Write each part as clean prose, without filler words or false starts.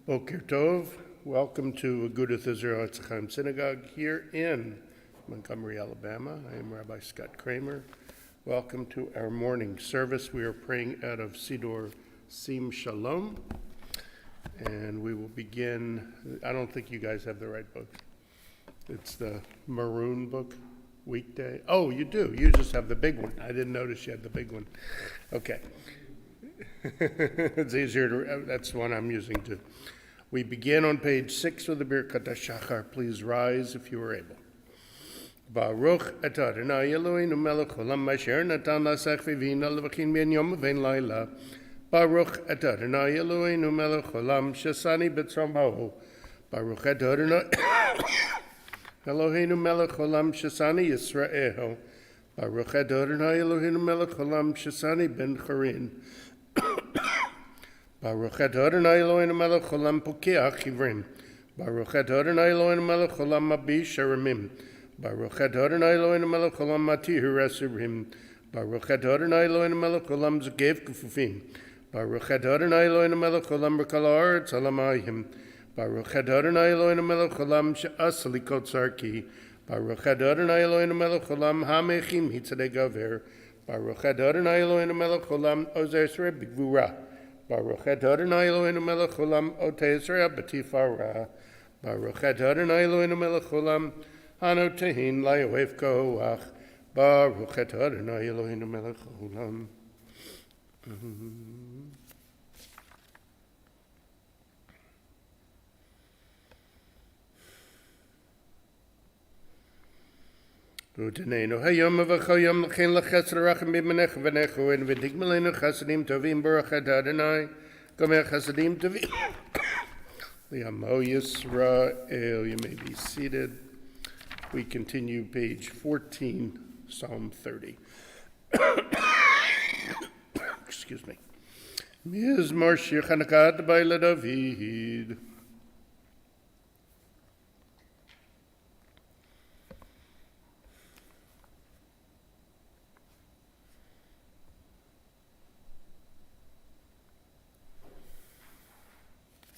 Boker Tov. Welcome to Agudath Israel Etz Ahayem Synagogue here in Montgomery, Alabama. I am Rabbi Scott Kramer. Welcome to our morning service. We are praying out of Siddur Sim Shalom, and we will begin. I don't think you guys have the right book. It's the maroon book, weekday. Oh, you do. You just have the big one. I didn't notice you had the big one. Okay. It's easier to, that's the one I'm using too. We begin on page 6 of the Birkat HaShachar. Please rise if you are able. Baruch atah Adonai Eloheinu melech haolam asher natan lasech v'vina levachin ben yom v'ben laila. Baruch atah Adonai Eloheinu melech haolam shesani b'tzomho. Baruch atah Adonai Eloheinu melech haolam shesani Yisrael. Baruch atah Adonai Eloheinu melech haolam shesani ben Charin. Baruch atah Adonai Eloheinu melech haolam pokeach ivrim. Baruch atah Adonai Eloheinu melech haolam mabish aramim. Baruch atah Adonai Eloheinu melech haolam matir esurim. Baruch atah Adonai Eloheinu melech haolam zagev kufufim. Baruch atah Adonai Eloheinu melech haolam b'kol haaretz alamayim. Baruch atah Adonai Eloheinu melech haolam she'as likot sarki. Baruch atah Adonai Eloheinu melech haolam hamechim hitzadei gaver. Baruch atah Adonai Eloheinu melech haolam ozer Yisrael b'gvura. Baruch atah Adonai Eloheinu melech haolam otei Yisrael b'tifara. Baruch atah Adonai Eloheinu melech haolam hanotehin layoef koach. Baruch atah Adonai Eloheinu melech haolam. Utenenu hayom v'chayom l'chein l'chesed rachim b'menech v'nechu en v'digmelenu chasadim tovim baruch atah Adonai gomer chasadim tovim L'yamo Yisrael. You may be seated. We continue page 14, Psalm 30. Excuse me. Mizmor shir Chanakat b'Eila David.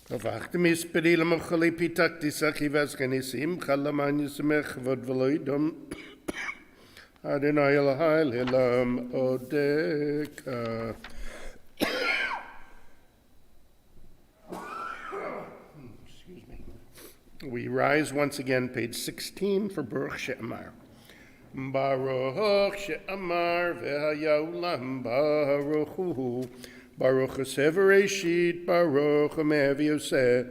Avachtem isperi l'mochali pitak tisaki v'azganisim chalaman yisamech vod v'loidom Adonai Elohai le'lam odeka. Excuse me. We rise once again, page 16 for Baruch She'amar. Baruch She'amar v'hayaulam Baruch Hu. Baruch Hasever Reshit, Baruch Hamev Yoseh,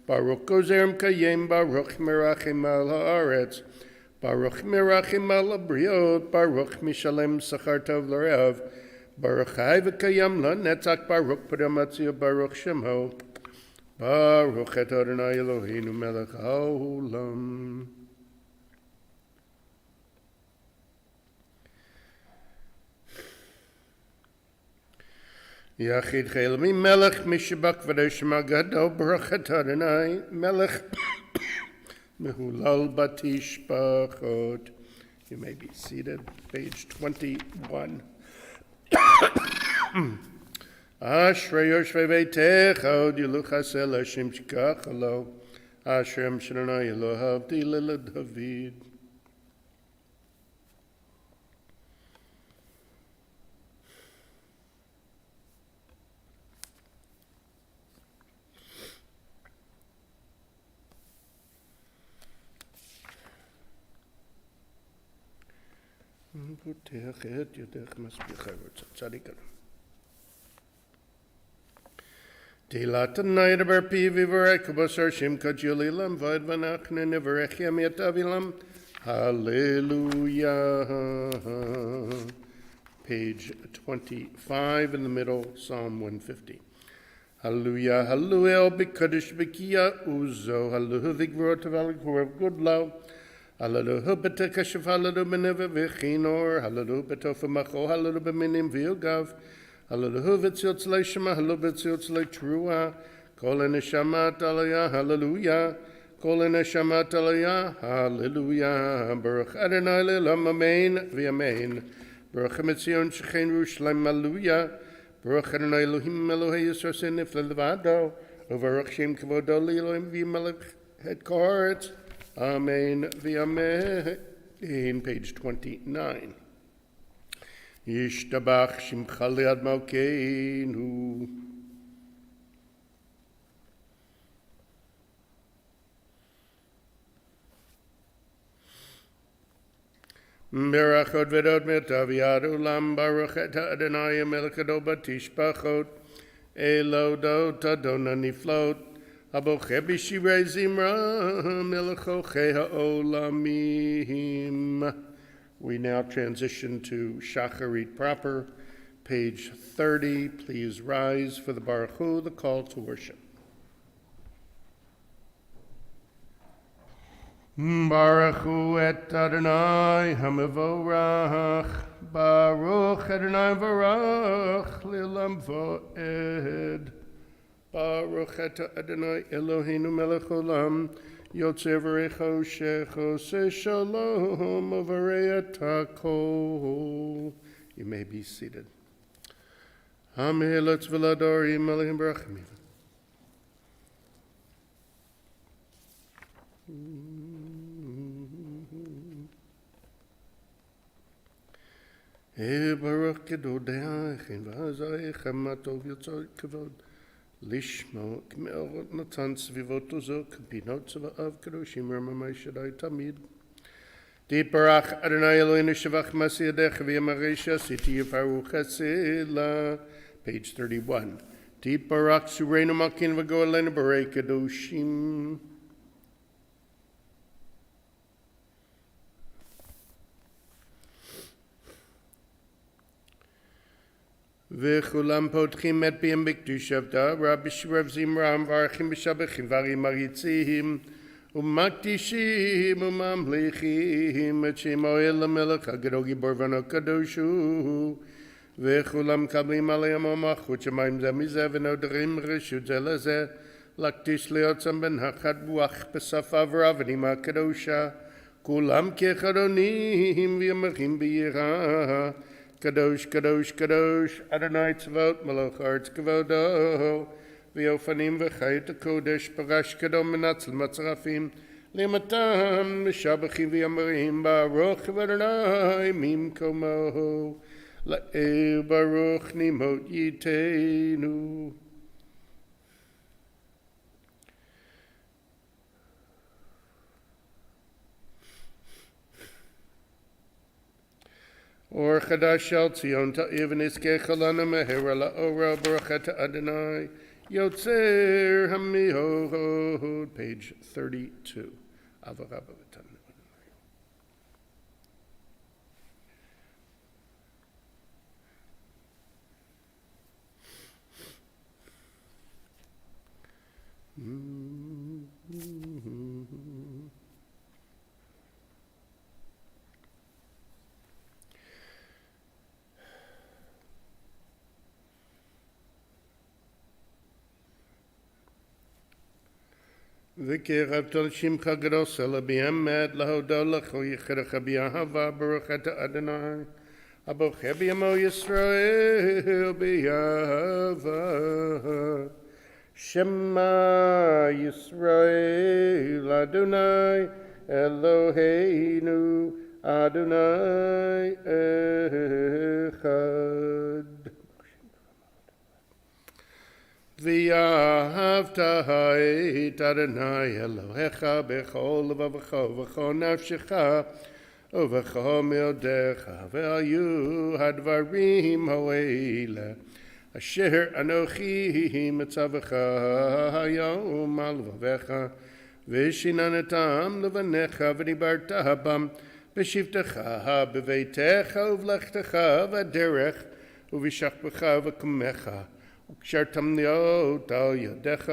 Baruch Gozer Mkayem, Baruch Merachim al Haaretz, Baruch Merachim al Abriot, Baruch Mishalem Sachar Tov L'Rev, Baruch Chai V'Kayam LaNetzach, Baruch Padamatziah, Baruch Shemho, Baruch Et Adonai Eloheinu Melech HaOlam. Yachid Chelmi Melech Mishabak V'Reshma Gadol Baruch atah Adonai Melech Mehulal Batish Bachot. You may be seated. Page 21. Ashrei Yoshvei Veitecha Od Yilu Chasel Hashem Shikach Alo Ashrei Adonai Elohav Dilel David. פותח את ידך מספיק חרוץ, צדיק אדם. תהילת ענאי דבר פיו יברך ובשר שם כג'יל אילם ועד ואנחנו נברך ים יתב אילם. Hallelujah. Page 25 in the middle, Psalm 150. Hallelujah, hallelujah, b'kadosh b'kiya uzo, hallelujah, v'gvurot v'al good law. Hallelujah b'tekashif, hallelujah b'neve v'chinor, hallelujah b'tofa macho, hallelujah b'minim v'yogav, hallelujah v'tziot z'lei shema, hallelujah v'tziot z'lei trua, kol neshamat aliyah, hallelujah, kol neshamat aliyah, hallelujah, Baruch Adonai le'olam, amen v'amen, Baruch HaMetzion shechein Yerushalayim, hallelujah, Baruch Adonai Elohim Elohei Yisrael Nifle Levado, Uvarach Shem Kavodo Liloim V'Melech Het Koharetz. Amen v'amen. Page 29. Yishtabach Shimcha Liad Malkeinu. Berachot vedot metaviad ulam baruch et Adonai melech gadol batishbachot elodot Adonai niflot aboche b'shirei zimra melech ochei ha'olamim. We now transition to Shacharit proper, page 30. Please rise for the Baruch Hu, the call to worship. Baruch Hu et Adonai HaMevorach, Baruch Adonai Varach Lilam Vo'ed, Baruch et Adonai Eloheinu Melech Olam, Yotzei V'recho Shecho Se Shalom Uvarei et HaKol. You may be seated. Hamilotz V'ladorim Elohim Barachim. Baruch Kedodayachin V'Hazayichem Matov Yotzor Kavod Lishmo K'meorot Natan Svivot Uzok Binot Tzva'av Kadoshim Ramamai Shaddai Tamid Barach Adonai Eloheinu Shavach Masi Yadech V'Yamarei Siti Yifaru Chesed. Page 31. Barach Sureinu Malkin V'Go Aleinu Barei Kadoshim. וכולם פותחים את פיהם בקדוש עבדה, רבי שרב זמרם, וערכים ושבחים, וערים מריצים, ומקדישים וממליכים, את שמו אל המלך הגדול גיבור והקדוש הוא, וכולם מקבלים עליהם המלכות שמיים זה מזה, ונודרים רשות זה לזה, להקדיש לעצמם בנחת רוח בשפה ורבנים הקדושה, כולם כחרונים וימחים ביראה, Kadosh, Kadosh, Kadosh, Adonai Tzvot, Malach Haaretz Kavodo, V'yofanim v'chayit HaKodesh, Parash Kadom Menatzel Matzrafim, Limatam, Mishabachim v'yamarim, Baruch Adonai Mimkomo, La'el Baruch Nimot Yiteinu. Or Chadash Shel Tzion Ta'iv Niskei Chalana Mehera La'ora Baruch et Adonai Yotzer HaMihod. Page 32. Avarabba V'tan. וקרבת על שמך גדוס אל באמת להודו לך ויחרך באהבה ברוך אתה אדוני הבוכה בימו ישראל באהבה שמע ישראל אדוני אלוהינו אדוני אחד ואהבת את אדוני אלוהיך בכל לבבך ובכל נפשך ובכל מאודיך והיו הדברים האלה אשר אנוכי מצווך היום על לבביך ושיננתם לבניך ודיברת בם בשבתך בביתך ובלכתך בדרך ובשכבך וקומך וקשרתם להיות על ידיך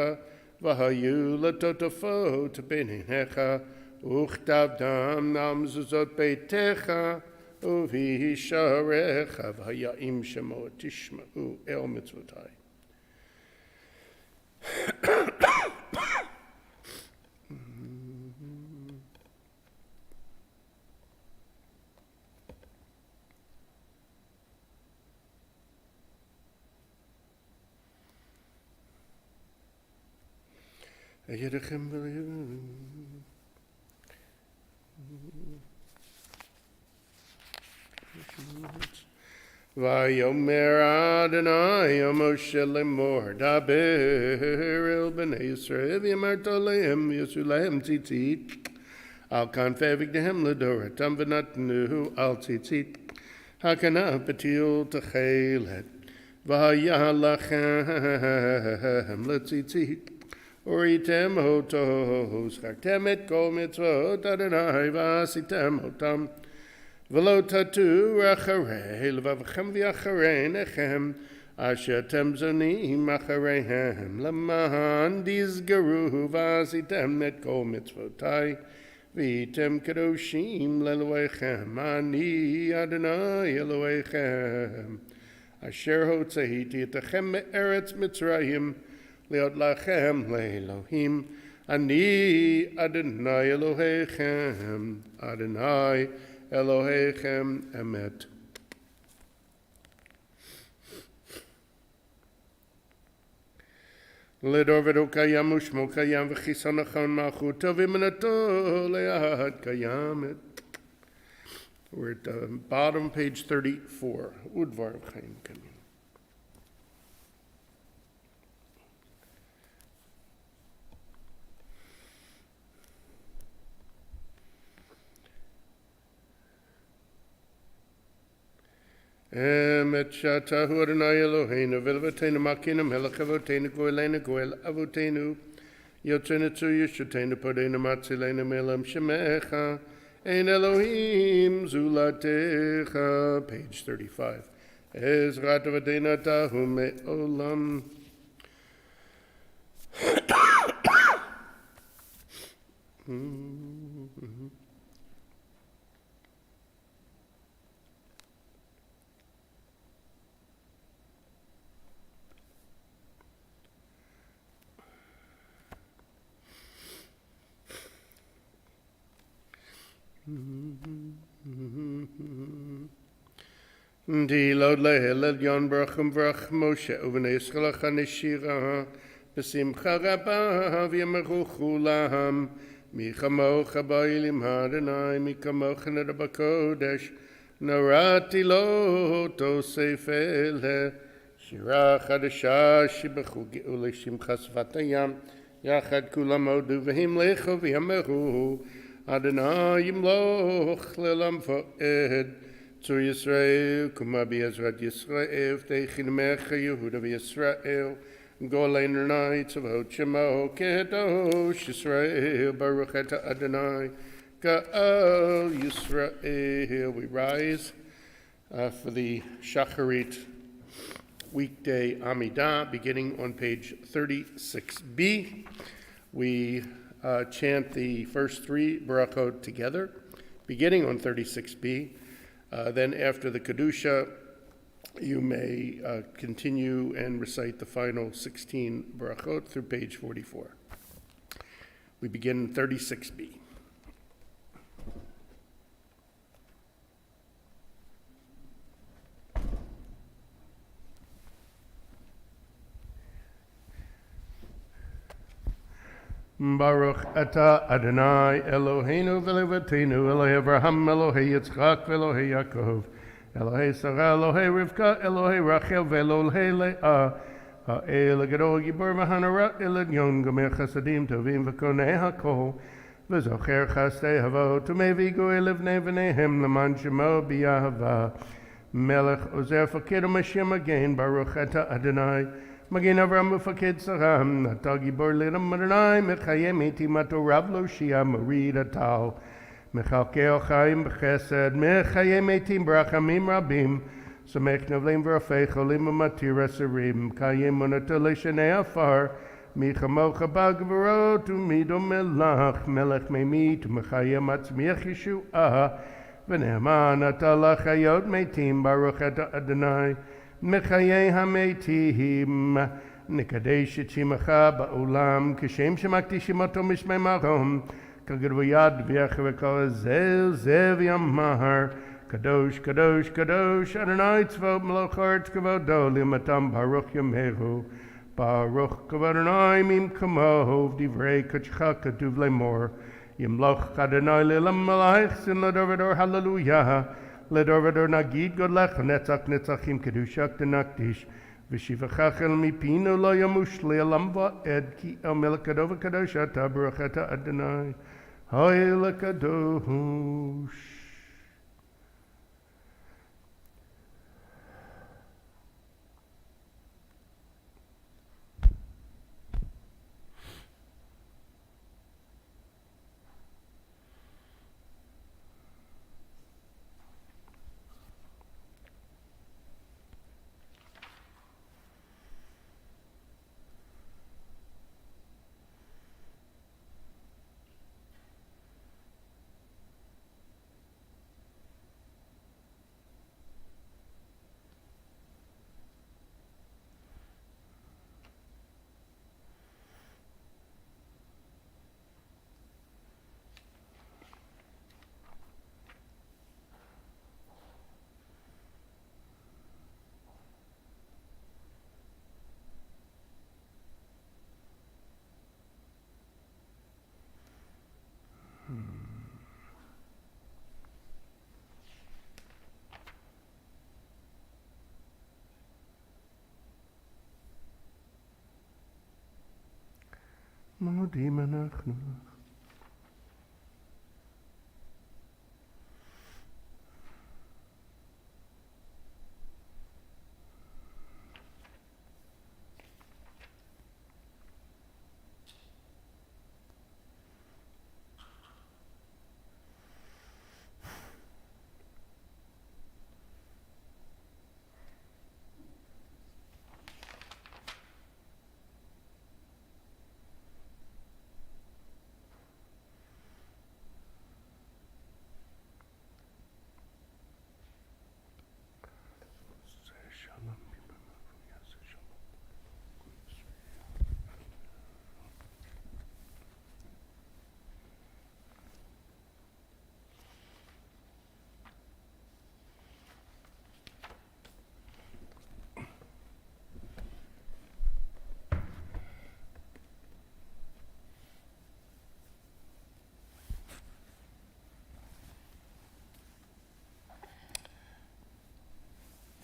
והיו לטוטפות בעיניך וכתבתם על מזוזות ביתך ובשעריך והיה אם שמוע תשמעו אל מצוותי. Vayomer Adonai Moshe lemor daber el bnei Yisrael v'yamarta lehem v'yasu lehem tzitzit al kanfei v'gdehem ledoratam v'natnu al tzitzit hakana patil techelet v'haya lachem letzitzit uritem hotos chartem et kol mitzvot Adonai v'asitem otam V'lo tatu acharei levavchem v'acharei nechem asher tem zonim achareihem leman dizgeru v'asitem et kol mitzvotai v'item kadoshim leloechem ani Adonai Eloechem asher hotzeiti etachem me'eretz Mitzrayim leot lachem le'elohim ani Adonai Elohechem Adonai Elohechem emet. Lidor v'do kayam u'shmo kayam v'chisan achon malchuto v'minato le'ahad kayamet. We're at the bottom, page 34. Udvar v'chaim kamin. Emet shatahu Adonai Eloheinu v'levateinu makinu melech avoteinu goelenu goel avoteinu yotzenu tzu yeshutenu podeinu matzileinu melam shemecha ein Elohim zulatecha. Page 35. Ezrat avodeinu tahu me'olam. Di lod lehel yon brachum brach Moshe uvnei Yisrael chaneshira b'simcha rabba v'yameru chulam michamocha ba'ilim Adonai mikamocha nerba kodesh narati lo tosef ele shira chadasha shibachu ge'ule shimchas vatayam yachad kulam odu v'him lecho v'yameru Adonai yimloch lelam fo'ed Zu Yisrael, kuma b'ezrat Yisrael, v'teichin mecha Yehuda v'Yisrael, golein Adonai tzavot shemo kedosh Yisrael, baruch eta Adonai, ka'al Yisrael. We rise for the Shacharit weekday Amidah, beginning on page 36b. We chant the first three barachot together, beginning on 36b. Then after the Kedusha, you may continue and recite the final 16 barachot through page 44. We begin 36b. Baruch Ata Adonai Eloheinu v'levateinu Elohei Avraham Elohei Yitzchak v'Elohei Yaakov Elohei Sarah Elohei Rivka Elohei Rachel v'Elohei Leah Ha'el Gadol Gibor v'Hanara Elyon Gomer Chasadim Tovim v'Konei HaKol v'Zocher Chastei Havot Umevi Goel Livnei V'neihem L'man Shemo B'Yahava Melech Ozer Fakir Mashiach Again Baruch Ata Adonai Magin Avram Mufakid Saram, Natagi Borlinam Maranai, Mechayem Etimato Ravlo Shia Marida Tal, Mechalkeo Chaim Bechesed, Mechayem Etim Brachamim Rabim, Samech Navlim Vrafecholim Matira Sarim, Kayem Monatole Shanei Afar, Michamocha Bagvarot, Umido Melach, Melech Memit, Mechayem Atzmiach Yeshua, V'ne'eman Atala Chayot Metim, Baruch Ata Adonai, Mechayei hametim nikadesh et shimacha ba'olam kishem shemakdishim oto mishmei marom kagad v'yad v'yach v'kol zev yamahar kadosh kadosh kadosh Adonai tzvot meloch haaretz kavodo limatam baruch yameru Baruch Adonai mim kamov divrei kachcha katuv lemor. Yimloch Adonai le'olam malachim ledor hallelujah. Ledor nagid godlech netzach netzachim kedushak denakdish. V'shivachach el mipinu lo yamush le'olam va'ed ki el melech kadov kadosh ata baruch ata Adonai. Ha'el kadosh. מודים אנחנו.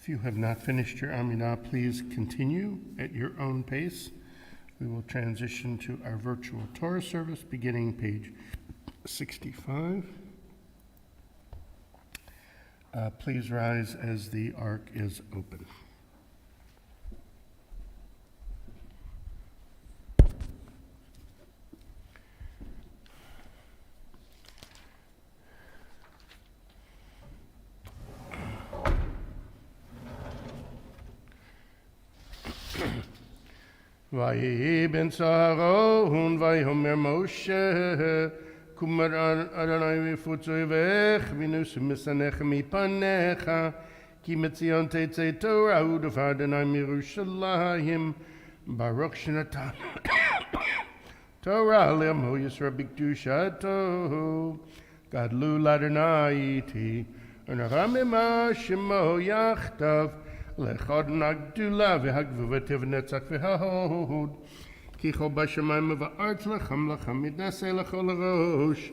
If you have not finished your Amidah, please continue at your own pace. We will transition to our virtual Torah service beginning page 65. Please rise as the ark is open. Vayi ben Saharon, Vayomer Moshe, Kumar Adonai v'futzoivech, Vinus misanech mipanecha, Ki metzion tetzei Torah, Udav Adonai mirushalayim, Baruch shenatan Torah le'amo Yisra b'kedushato, Gadlu l'Adonai iti, Unaramima shemo yachtav, Lechad nagdula v'hagvu v'tev netzach v'hahod Ki chol b'shamayim v'artz lecham lecham midnasei lechol rosh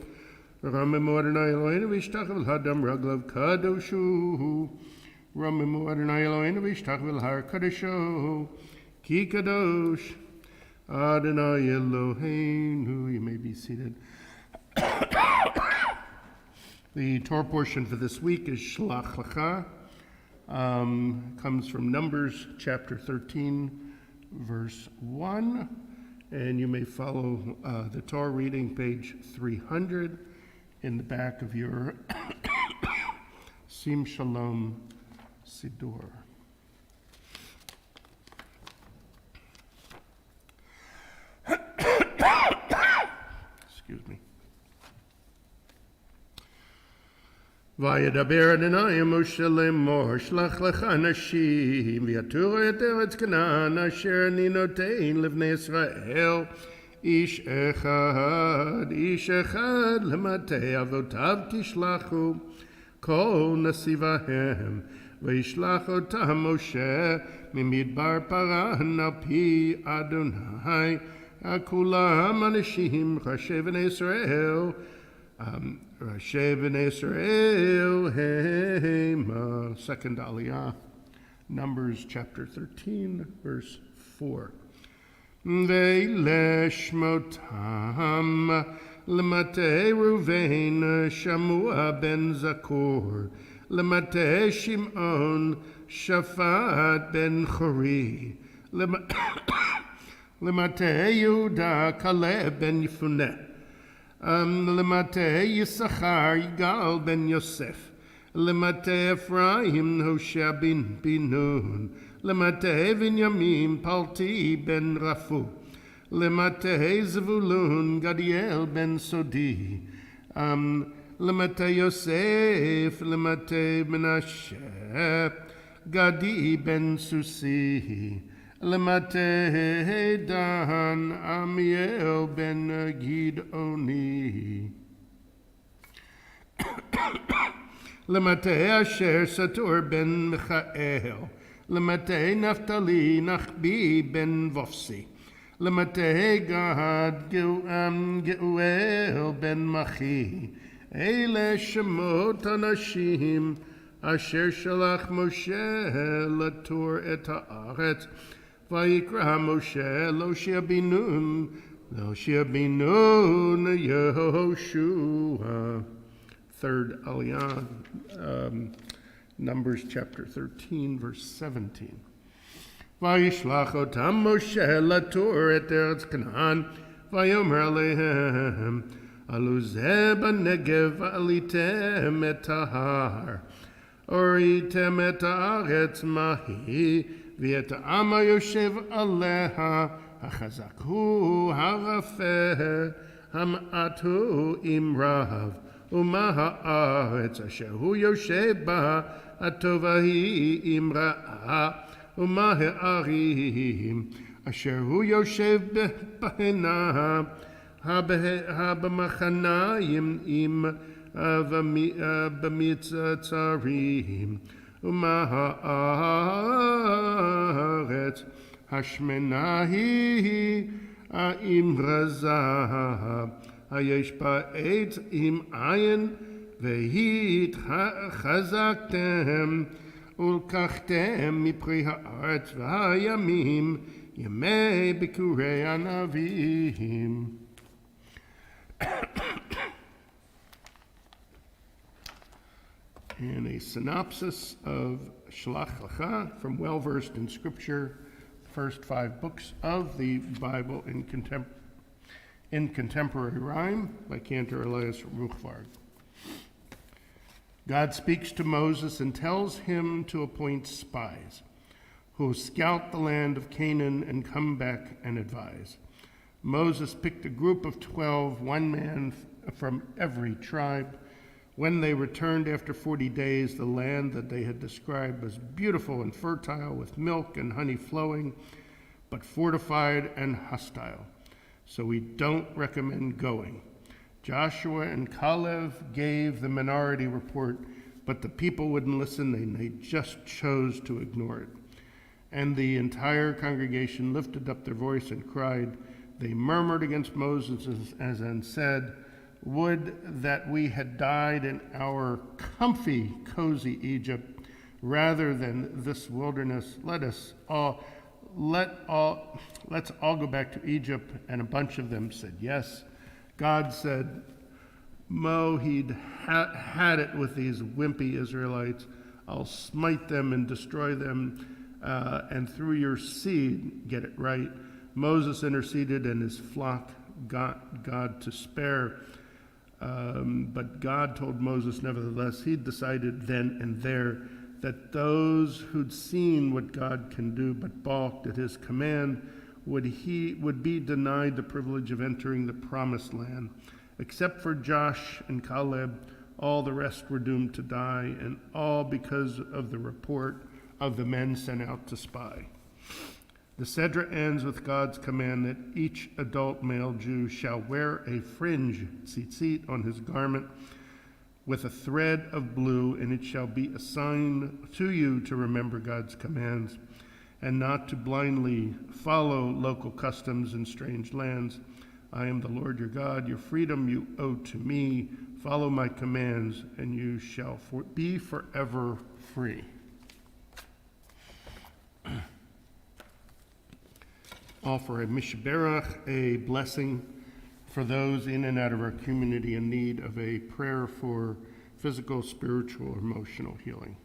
Ramemu Adonai Eloheinu v'yishtachav l'hadam raglav kadoshu Ramemu Adonai Eloheinu v'yishtachav l'har kadoshu Ki kadosh Adonai Eloheinu. You may be seated. The Torah portion for this week is Shlach Lecha. Comes from Numbers chapter 13, verse 1, and you may follow the Torah reading, page 300, in the back of your Sim Shalom Siddur. Excuse me. Vayedaber Adonai Moshe lemor shlach lecha anashim v'yaturu et eretz Canaan asher ani notein livnei Yisrael ish echad lematei avotav tishlachu kol nasivahem וישלח אותם משה ממדבר פרן על פי אדוני, כולם אנשים ראשי בני ישראל, ראשי בני ישראל המה. Second Aliyah, Numbers chapter 13, verse 4. ולשמותם למטה ראובן שמוע בן זכור, למטה שמעון שפט בן חורי, למטה יהודה כלב בן יפונה, למטה יששכר יגאל בן יוסף, למטה אפרים הושע בן נון, למטה בנימין פלטי בן רפו, למטה זבולון גדיאל בן סודי, למטה יוסף, למטה מנשה גדי בן סוסי, למטה דן עמיאל בן גדעוני, למטה אשר סתור בן מיכאל, למטה נפתלי נחבי בן וופסי, למטה גד גאואל בן מחי. אלה שמות אנשים אשר שלח משה לתור את הארץ. ויקרא משה להושיע בן נון יהושע. Third Aliyah, Numbers chapter 13, verse 17. וישלח אותם משה לתור את ארץ כנען, ויאמר עליהם, עלו זה בנגב ועליתם את ההר, הוריתם את הארץ מהי, ואת העם היושב עליה, החזק הוא הרפה, המעט הוא עם רב, ומה הארץ אשר הוא יושב בה, הטובה היא עם רעה, ומה הערים אשר הוא יושב בהנה, במחניים עם במצרים, ומה הארץ השמנה היא עם רזה, היש בה עץ עם עין, והתחזקתם ולקחתם מפרי הארץ, והימים ימי ביקורי הנביאים. And a synopsis of Shlach Lecha from well-versed in Scripture, first 5 books of the Bible in contemporary rhyme by Cantor Elias Ruchvarg. God speaks to Moses and tells him to appoint spies who will scout the land of Canaan and come back and advise. Moses picked a group of 12, one man from every tribe. When they returned after 40 days, the land that they had described was beautiful and fertile, with milk and honey flowing, but fortified and hostile. So we don't recommend going. Joshua and Caleb gave the minority report, but the people wouldn't listen, and they just chose to ignore it. And the entire congregation lifted up their voice and cried. They murmured against Moses and said, "Would that we had died in our comfy, cozy Egypt rather than this wilderness. Let's all go back to Egypt." And a bunch of them said yes. God said, Mo, he'd had it with these wimpy Israelites. I'll smite them and destroy them, and through your seed get it right. Moses interceded, and his flock got God to spare. But God told Moses, nevertheless, he decided then and there that those who'd seen what God can do but balked at his command would be denied the privilege of entering the promised land. Except for Josh and Caleb, all the rest were doomed to die, and all because of the report of the men sent out to spy. The Sedra ends with God's command that each adult male Jew shall wear a fringe, tzitzit, on his garment. with a thread of blue, and it shall be a sign to you to remember God's commands and not to blindly follow local customs in strange lands. I am the Lord your God. Your freedom you owe to me. Follow my commands, and you shall be forever free. Offer a mishberach, a blessing for those in and out of our community in need of a prayer for physical, spiritual, emotional healing.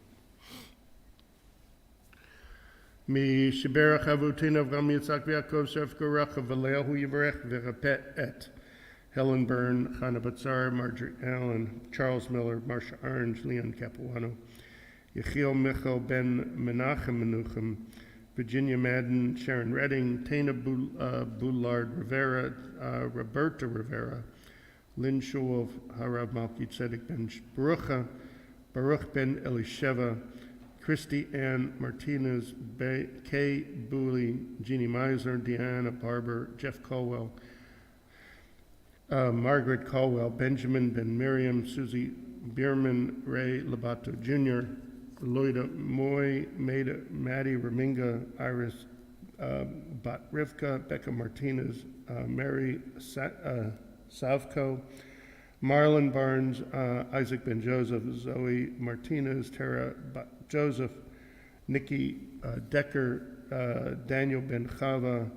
Mishiberach Avotinu Avram Yitzhak V'Yaakov Shef Korach V'Leahu Yivarech V'Rapet Et Helen Byrne, Chana Batzar, Marjorie Allen, Charles Miller, Marsha Orange, Leon Capuano, Yechiel Michel Ben Menachem Menuchem, Virginia Madden, Sharon Redding, Tana Boulard Rivera, Roberta Rivera, Lynn Shulov, Harav Malki Tzedek Ben Barucha, Baruch Ben Elisheva, Christy Ann Martinez, Kay Booley, Jeannie Meisner, Deanna Barber, Jeff Colwell, Margaret Colwell, Benjamin Ben Miriam, Susie Bierman, Ray Labato Jr., Loida Moy, Maddie Raminga, Iris Bat Rivka, Becca Martinez, Mary Savko, Marlon Barnes, Isaac Ben Joseph, Zoe Martinez, Tara Joseph, Nikki Decker, Daniel Ben Chava,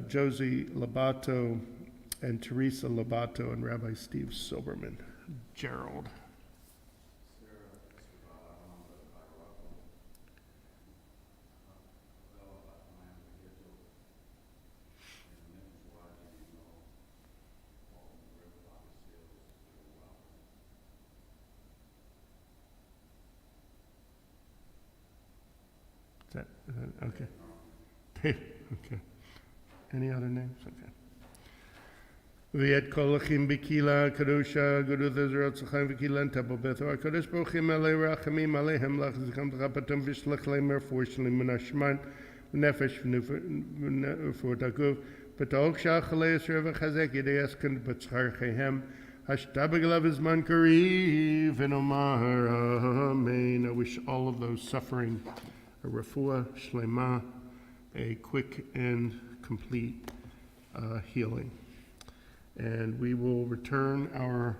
Josie Labato, and Teresa Labato, and Rabbi Steve Silberman. Gerald. Okay. Okay. Any other names? Okay. V'yet kol achim b'kila kadusha Agudath Ezra Etz Ahayem v'kila and Temple Bethel HaKadosh Baruch Hu Melei Rachamim Aleichem Lachzikam T'chapatom V'shlach Leim Merfuah Shlim Min Hashman V'nefesh V'nefur Taguv B'ta'ok Sha'achalei Yisrael V'chazek Yedei Esken B'tzchar Cheihem Hashtabaglav Izman Kariv V'nomar Amen. I wish all of those suffering a refuah shlema, a quick and complete healing. And we will return our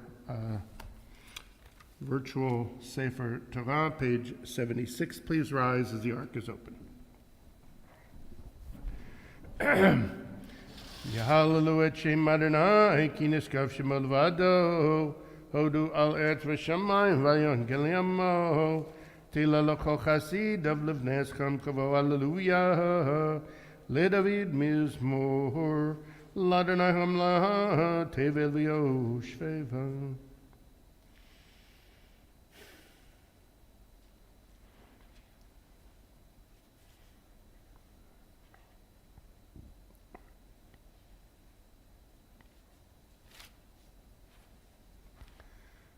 virtual Sefer Torah, page 76. Please rise as the ark is open. Yahalelu et Shem Adonai, ki niskav shemo levado, hodu al eretz v'shamayim v'yon geliyamo. Tila l'chol chasidav levnei eschem kavo, hallelujah. LeDavid mizmor, l'Adonai hamla, tevel v'yoshveva.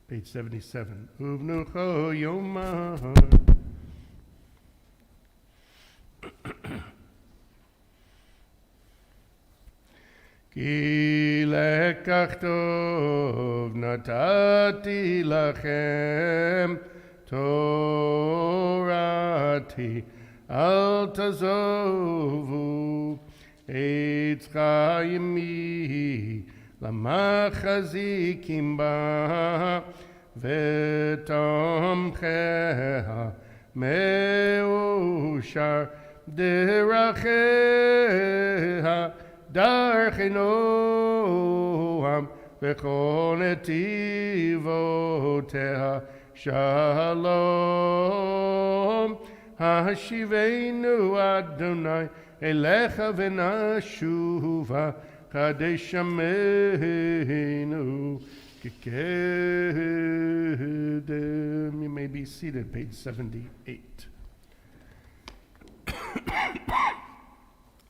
Page 77. Uvnucho yomah. Ki lekach tov natati lachem torati al tazovu Etz Ahayem lamachazikim ba v'tomcheha meushar deracheha darchei noam v'chol netivoteha shalom hashivenu Adonai elecha v'nashuva Kadesh Ameinu Kikedem. You may be seated, page 78.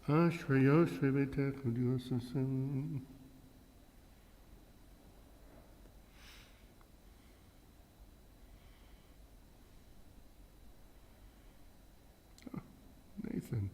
Ashrayosh Vevetech Udiosasem. Nathan.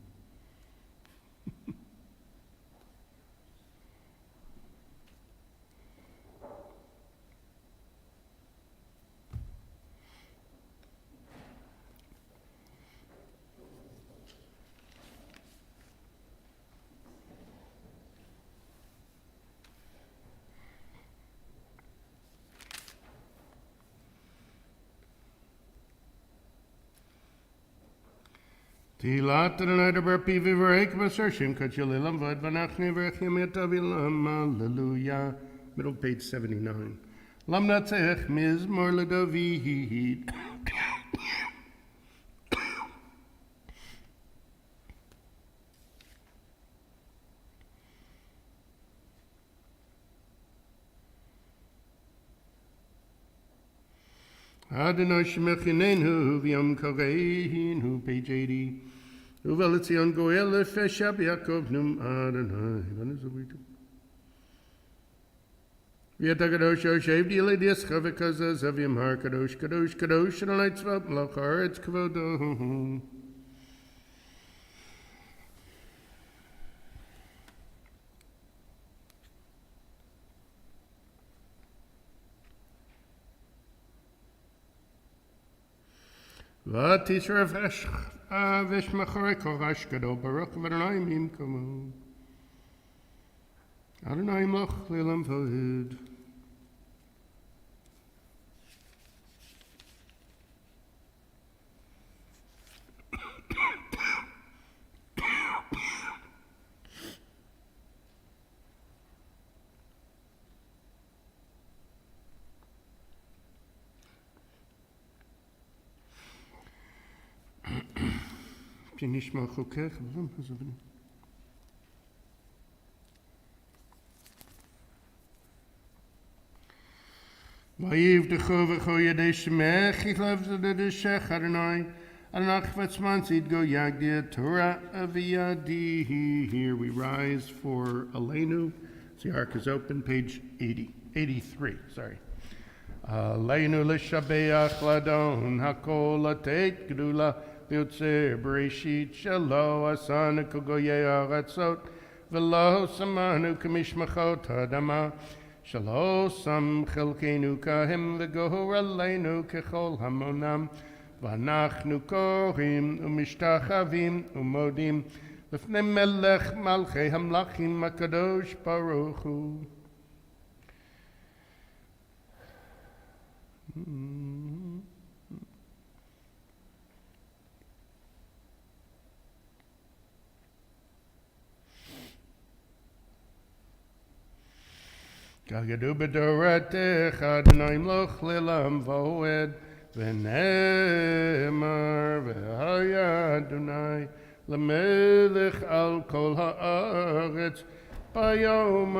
Tilat Adonai Dabar Pivi V'Reik B'Sershim Kachalilam V'Ad V'Nachni V'Echim Yatavilam. Hallelujah. Middle page 79. Lam Natzech Mizmor LeDavid. Adonai Shemechinenu V'Yom Koreinu, page 80. Uveletzion Goel Lefeshab Yaakov Num Adonai. What is it we do? V'yatakadosh Yoshev D'Yelei D'Yescha V'Kaza Zavim Har Kadosh Kadosh Kadosh Adonai Tzvot Melech Haaretz Kavodo. V'atisra v'shmachore korash gadol baruch v'Adonai mimkomu. Adonai moch le'olam v'od. Nishma chokech v'lam hazavim. Vayiv decho v'cho yadei shemech yichlav zedeshech Adonai Adonai chvatzman zidgo yagdi Torah aviyadi. Here we rise for Aleinu. The ark is open, page 83. Aleinu l'shabeach ladon hakol latet gedula. Yotze Bereshit Shelo Asana Kogoye Aratzot V'lo Samanu Kamishmachot Hadama Shelo Sam Chelkenu Kahem V'gohor Aleinu Kechol Hamonam V'anachnu Korim U'mishtachavim U'modim L'fnei Melech Malchei Hamlachim HaKadosh Baruch Hu. Gagadu b'doratech Adonai mloch le'lam v'oed v'ne'emar v'haya Adonai l'melech al kol ha'aretz bayom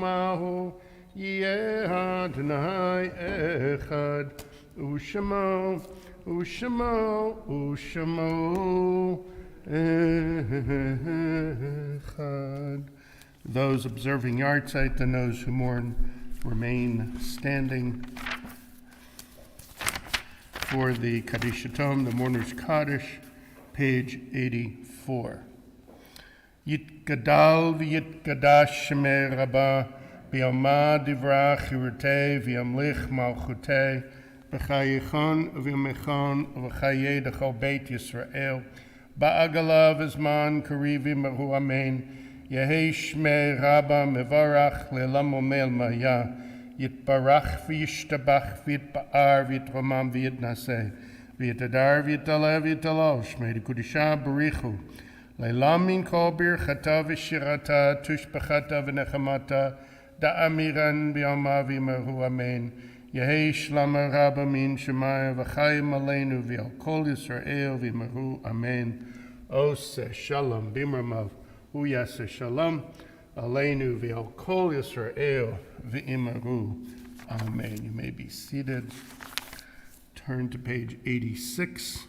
ahu yeh Adonai echad u'shemo echad. Those observing yahrzeit and those who mourn remain standing for the Kaddish Tom, the Mourner's Kaddish, page 84. Yitgadal v'yitgadash shemei Rabbah b'yomah divrah chirutei v'yamlich malchutei b'chayichon v'yamechon v'chayei d'chol beit Yisrael ba'agala v'zman karivi mahu amen. Yehi Shmei Rabba Mevarach Le'lam Omel Maya Yitbarach V'yishtabach V'yitba'ar V'yitromam V'yitnaseh V'yitadar V'yitalev V'yitalol Shmei D'Kudisha Barichu Le'lam Min Kol Birchata V'shirata Tushbachata V'nechamata Da'amiran B'yama V'yimahu Amen. Yehi Shlama Rabba Min Shemaya V'chayim Aleinu V'yal Kol Yisrael V'yimahu Amen. Oseh Shalom B'imramav Uyase Shalom, Aleinu v'al Kol Yisrael v'imaru. Amen. You may be seated. Turn to page 86.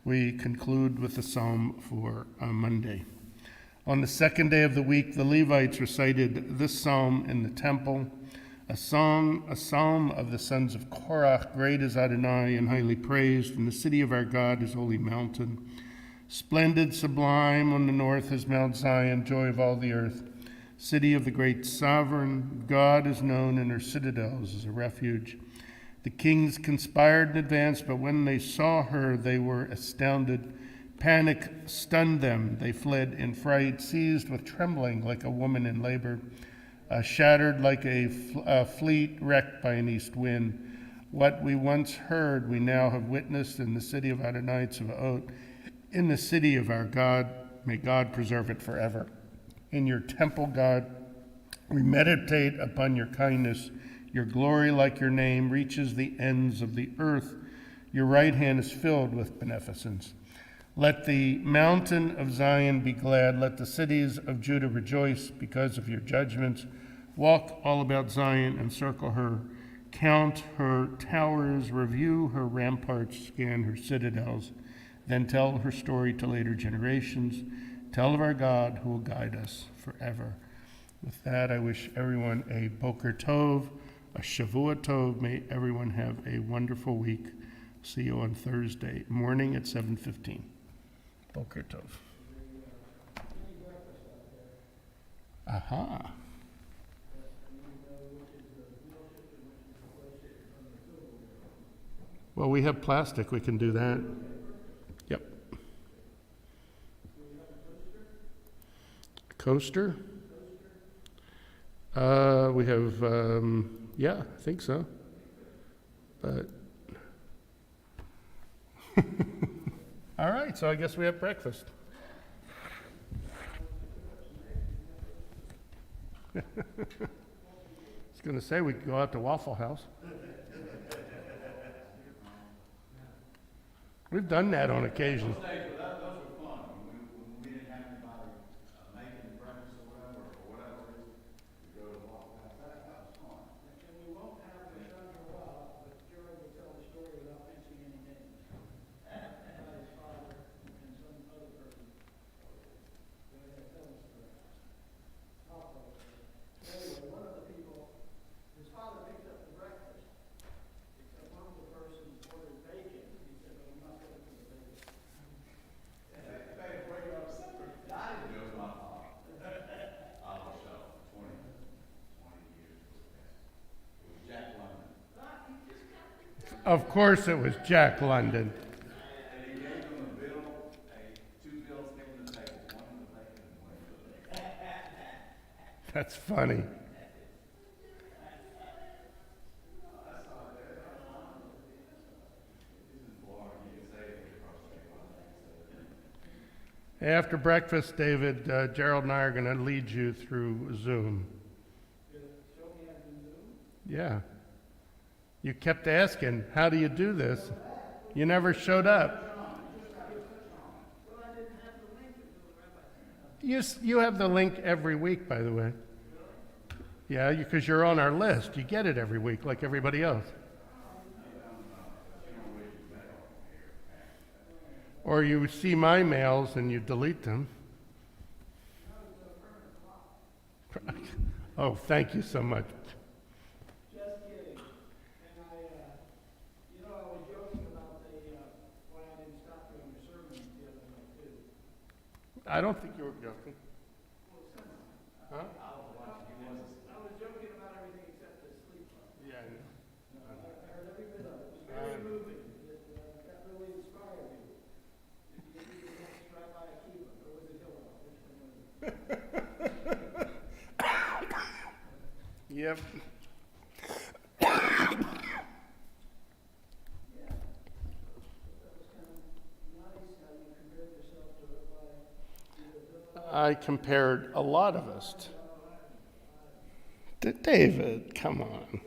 We conclude with the psalm for Monday. On the second day of the week, the Levites recited this psalm in the temple, a psalm of the sons of Korach. Great is Adonai and highly praised in the city of our God, his holy mountain. Splendid, sublime, on the north is Mount Zion, joy of all the earth. City of the great sovereign, God is known in her citadels as a refuge. The kings conspired in advance, but when they saw her, they were astounded. Panic stunned them. They fled in fright, seized with trembling like a woman in labor, shattered like a fleet wrecked by an east wind. What we once heard, we now have witnessed in the city of Adonai Tzvaot, in the city of our God. May God preserve it forever. In your temple, God, we meditate upon your kindness. Your glory, like your name, reaches the ends of the earth. Your right hand is filled with beneficence. Let the mountain of Zion be glad. Let the cities of Judah rejoice because of your judgments. Walk all about Zion and circle her. Count her towers, review her ramparts, scan her citadels. Then tell her story to later generations. Tell of our God who will guide us forever. With that, I wish everyone a Boker Tov, a Shavua Tov. May everyone have a wonderful week. See you on Thursday morning at 7:15. Boker Tov. Aha. Well, we have plastic. We can do that. Yep. Coaster? We have, yeah, I think so. But, all right, so I guess we have breakfast. I was going to say we could go out to Waffle House. We've done that on occasion. Those were fun. When we didn't have anybody making breakfast or whatever reason, we go to Waffle House. That was fun. And we won't have the Chandra Ra, but Jerry will tell the story without mentioning any names. About his father and some other person. Go ahead, tell the story. I'll tell the story. Anyway, one of the people, his father picked up the breakfast, except one of the persons ordered bacon. He said, "Well, I'm not going to put the bacon." They bring up separate. I didn't know it was my fault. I was so 20 years. It was Jack London. Of course it was Jack London. And he gave them a bill, two bills came to the table, one in the bacon and one in the bacon. That's funny. After breakfast, David, Gerald and I are going to lead you through Zoom. Yeah. You kept asking, how do you do this? You never showed up. You have the link every week, by the way. Yeah, because you're on our list. You get it every week like everybody else. Or you see my mails and you delete them. Oh, thank you so much. Just kidding. And I was joking about why I didn't stop doing your sermons the other night, too. I don't think you were joking. Huh? I was joking about everything except the sleep. Yeah, I know. I heard every bit of it. It was very moving. That really inspired me. You could next drive by a Kiva, or was it Hillel? Which one was it? Yep. I compared a lot of us. David, come on.